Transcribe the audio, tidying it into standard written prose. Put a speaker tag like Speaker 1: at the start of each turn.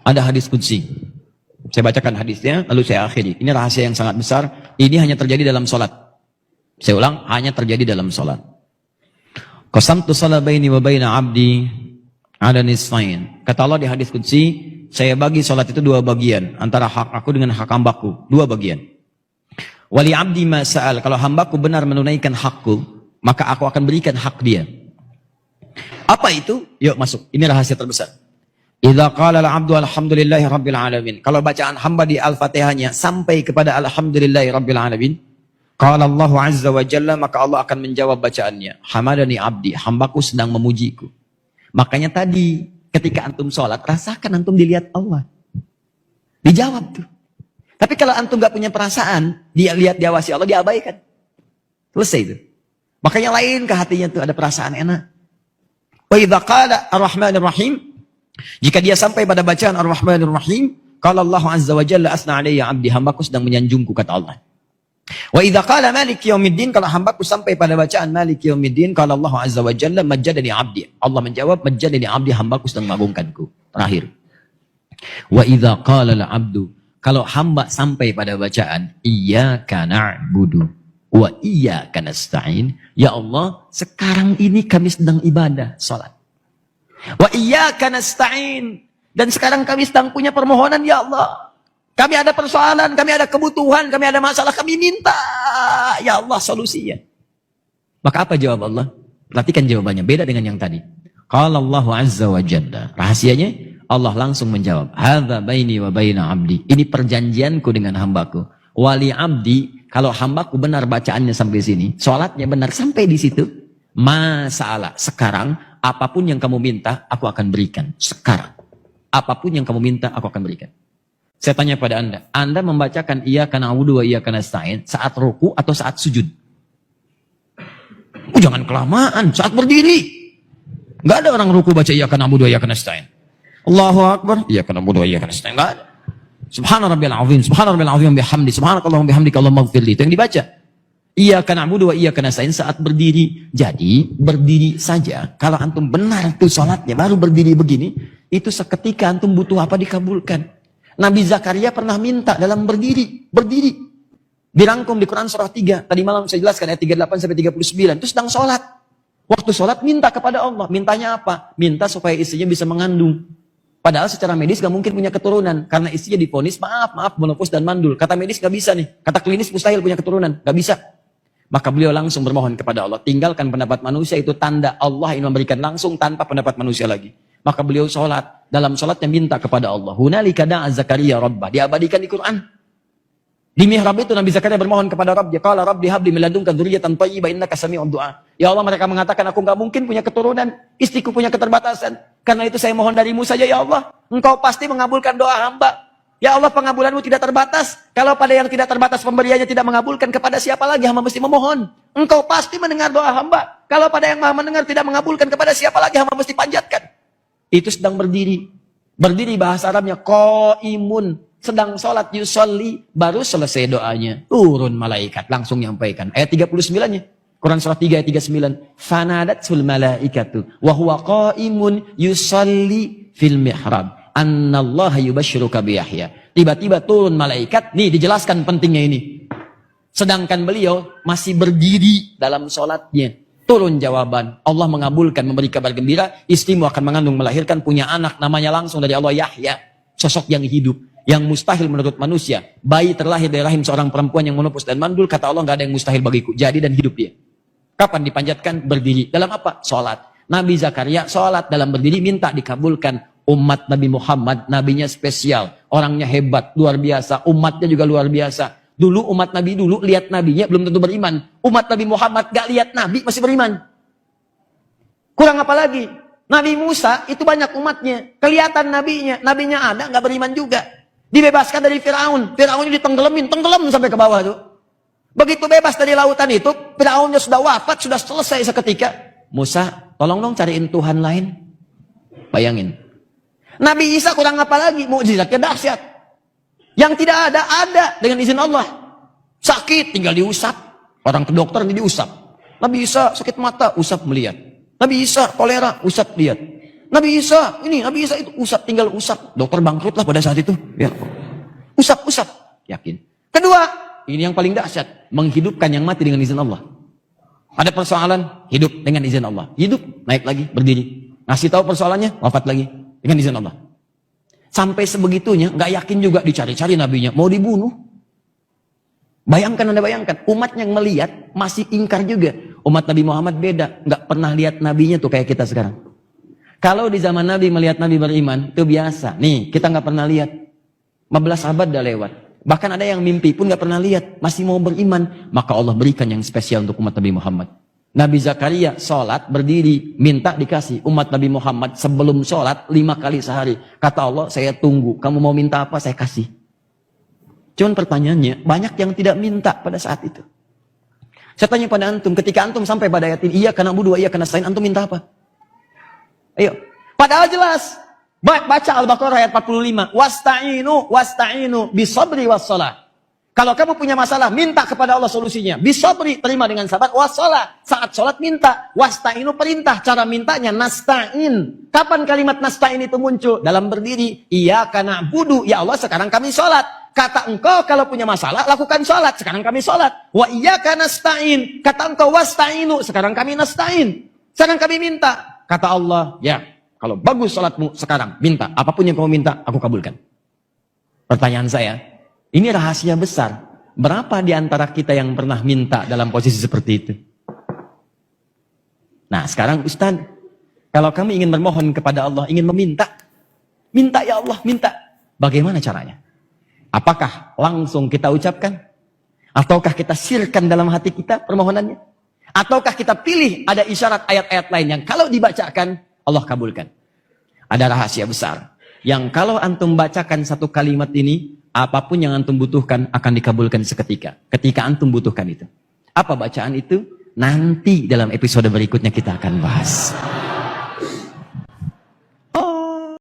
Speaker 1: Ada hadis qudsi. Saya bacakan hadisnya, lalu saya akhiri. Ini rahasia yang sangat besar. Ini hanya terjadi dalam sholat. Saya ulang, hanya terjadi dalam sholat. Qasamtu shalah baini wa baina abdi ala nisfain. Kata Allah di hadis qudsi, saya bagi sholat itu dua bagian. Antara hak aku dengan hak hambaku. Dua bagian. Wali abdi ma sa'al. Kalau hambaku benar menunaikan hakku, maka aku akan berikan hak dia. Apa itu? Yuk masuk. Ini rahasia terbesar. Idza qala al-'abdu alhamdulillahi rabbil alamin. Kalau bacaan hamba di Al-Fatihahnya sampai kepada alhamdulillahi rabbil alamin, qala Allahu azza wa jalla, maka Allah akan menjawab bacaannya. Hamadani abdi, hambaku sedang memujiku. Makanya tadi ketika antum sholat, rasakan antum dilihat Allah. Dijawab tuh. Tapi kalau antum gak punya perasaan, dia lihat diawasi Allah, diabaikan. Selesai itu. Makanya lain ke hatinya tuh ada perasaan enak. Wa idza qala ar-rahmanir rahim, jika dia sampai pada bacaan ar-rahmanir rahim, qala Allah azza wa jalla asna alayya abdi, hambaku sedang menyanjungku, kata Allah. Wa idza qala maliki yaumiddin, kalau hambaku sampai pada bacaan maliki yaumiddin, qala Allah azza wa jalla majjadani abdi, Allah menjawab majjadani abdi, hambaku sedang mengagungkanku. Terakhir. Wa idza qala al-abdu, kalau hamba sampai pada bacaan iyyaka na'budu wa iyyaka nasta'in, ya Allah, sekarang ini kami sedang ibadah, salat. Wa iyyaka nasta'in, dan sekarang kami sedang punya permohonan, ya Allah. Kami ada persoalan, kami ada kebutuhan, kami ada masalah, kami minta, ya Allah, solusinya. Maka apa jawab Allah? Perhatikan jawabannya, beda dengan yang tadi. Qala Allah azza wa jalla, rahasianya Allah langsung menjawab, hadza baini wa baina abdi, ini perjanjianku dengan hambaku. Wali abdi, kalau hambaku benar bacaannya sampai sini, sholatnya benar sampai di situ, masalah sekarang apapun yang kamu minta, aku akan berikan. Sekarang apapun yang kamu minta, aku akan berikan. Saya tanya pada Anda membacakan iyyaka na'budu wa iyyaka nasta'in saat ruku atau saat sujud? Jangan kelamaan, saat berdiri. Enggak ada orang ruku baca iyyaka na'budu wa iyyaka nasta'in. Allahu akbar, iyyaka na'budu wa iyyaka nasta'in. Enggak ada. Subhana rabbiyal azim, subhana rabbiyal azim bihamdi, subhanakallahumma bihamdika Allahumma ighfirli. Itu yang dibaca. Iyyaka na'budu wa iyyaka nasta'in saat berdiri. Jadi berdiri saja. Kalau antum benar tuh salatnya baru berdiri begini, itu seketika antum butuh apa dikabulkan. Nabi Zakaria pernah minta dalam berdiri. Dirangkum di Quran surah 3. Tadi malam saya jelaskan ayat 38 sampai 39. Itu sedang sholat. Waktu sholat minta kepada Allah. Mintanya apa? Minta supaya istrinya bisa mengandung. Padahal secara medis gak mungkin punya keturunan. Karena istrinya divonis maaf, menopause dan mandul. Kata medis gak bisa nih. Kata klinis mustahil punya keturunan. Gak bisa. Maka beliau langsung bermohon kepada Allah. Tinggalkan pendapat manusia, itu tanda Allah ingin memberikan langsung tanpa pendapat manusia lagi. Maka beliau sholat. Dalam sholatnya minta kepada Allah. Hunalika da'a Zakaria rabbah. Diabadikan di Quran. Di mihrab itu Nabi Zakaria bermohon kepada Rabb. Qala Rabbi habli min ladunka dzurriyyatan thayyibah innaka sami'ud du'a. Ya Allah, mereka mengatakan aku enggak mungkin punya keturunan. Istriku punya keterbatasan. Karena itu saya mohon darimu saja ya Allah. Engkau pasti mengabulkan doa hamba. Ya Allah, pengabulanmu tidak terbatas. Kalau pada yang tidak terbatas pemberiannya tidak mengabulkan, kepada siapa lagi hamba mesti memohon? Engkau pasti mendengar doa hamba. Kalau pada yang maha mendengar tidak mengabulkan, kepada siapa lagi hamba mesti panjatkan? Itu sedang berdiri. Berdiri bahasa Arabnya qaimun, sedang sholat yusolli, baru selesai doanya. Turun malaikat langsung nyampaikan. Ayat 39-nya. Quran surah 3 ayat 39. Fanadatsul malaikatu wa huwa qaimun yusolli fil mihrab. Annallaha yubashshiruka bi Yahya. Tiba-tiba turun malaikat, nih dijelaskan pentingnya ini. Sedangkan beliau masih berdiri dalam sholatnya. Turun jawaban, Allah mengabulkan, memberi kabar gembira, istrimu akan mengandung, melahirkan, punya anak, namanya langsung dari Allah Yahya, sosok yang hidup, yang mustahil menurut manusia. Bayi terlahir dari rahim seorang perempuan yang menopause dan mandul, kata Allah nggak ada yang mustahil bagiku, jadi dan hidup dia. Kapan dipanjatkan? Berdiri. Dalam apa? Sholat. Nabi Zakaria sholat dalam berdiri, minta dikabulkan. Umat Nabi Muhammad, nabinya spesial, orangnya hebat, luar biasa, umatnya juga luar biasa. Dulu umat Nabi dulu lihat nabinya belum tentu beriman. Umat Nabi Muhammad gak lihat nabi masih beriman. Kurang apa lagi? Nabi Musa itu banyak umatnya, kelihatan nabinya ada gak beriman juga. Dibebaskan dari Firaun, Firaunnya ditenggelamin, tenggelam sampai ke bawah tuh. Begitu bebas dari lautan itu, Firaunnya sudah wafat, sudah selesai seketika. Musa, tolong dong cariin Tuhan lain. Bayangin. Nabi Isa kurang apa lagi? Mukjizatnya dahsyat. Yang tidak ada dengan izin Allah. Sakit tinggal diusap. Orang ke dokter ini diusap. Nabi Isa sakit mata, usap melihat. Nabi Isa kolera, usap lihat. Nabi Isa, Nabi Isa itu usap, tinggal usap. Dokter bangkrut lah pada saat itu. Ya. Usap. Yakin. Kedua, ini yang paling dahsyat. Menghidupkan yang mati dengan izin Allah. Ada persoalan, hidup dengan izin Allah. Hidup, naik lagi, berdiri. Ngasih tahu persoalannya, wafat lagi. Dengan izin Allah. Sampai sebegitunya, nggak yakin juga dicari-cari nabinya. Mau dibunuh. Anda bayangkan, umat yang melihat masih ingkar juga. Umat Nabi Muhammad beda. Nggak pernah lihat nabinya tuh kayak kita sekarang. Kalau di zaman Nabi melihat Nabi beriman, itu biasa. Nih, kita nggak pernah lihat. 15 abad udah lewat. Bahkan ada yang mimpi pun nggak pernah lihat. Masih mau beriman. Maka Allah berikan yang spesial untuk umat Nabi Muhammad. Nabi Zakaria sholat, berdiri, minta dikasih. Umat Nabi Muhammad sebelum sholat 5 kali sehari. Kata Allah, saya tunggu. Kamu mau minta apa, saya kasih. Cuman pertanyaannya, banyak yang tidak minta pada saat itu. Saya tanya pada antum, ketika antum sampai pada ayat ini, iya karena budu, iya karena stain, antum minta apa? Ayo. Padahal jelas. Baca Al-Baqarah ayat 45. Wasta'inu bisabri wassalah. Kalau kamu punya masalah, minta kepada Allah solusinya. Bisabri, terima dengan sabar. Wassalah, saat sholat minta. Wasta'inu, perintah. Cara mintanya nasta'in. Kapan kalimat nasta'in itu muncul? Dalam berdiri. Iyyaka na'budu, ya Allah sekarang kami sholat. Kata engkau kalau punya masalah, lakukan sholat. Sekarang kami sholat. Wa iyyaka nasta'in. Kata engkau wasta'inu, sekarang kami nasta'in. Sekarang kami minta. Kata Allah, ya kalau bagus sholatmu sekarang, minta. Apapun yang kamu minta, aku kabulkan. Pertanyaan saya, ini rahasia besar. Berapa di antara kita yang pernah minta dalam posisi seperti itu? Nah sekarang Ustaz, kalau kami ingin bermohon kepada Allah, ingin meminta. Minta ya Allah, minta. Bagaimana caranya? Apakah langsung kita ucapkan? Ataukah kita sirkan dalam hati kita permohonannya? Ataukah kita pilih ada isyarat ayat-ayat lain yang kalau dibacakan, Allah kabulkan? Ada rahasia besar. Yang kalau antum bacakan satu kalimat ini, apapun yang antum butuhkan akan dikabulkan seketika. Ketika antum butuhkan itu. Apa bacaan itu? Nanti dalam episode berikutnya kita akan bahas.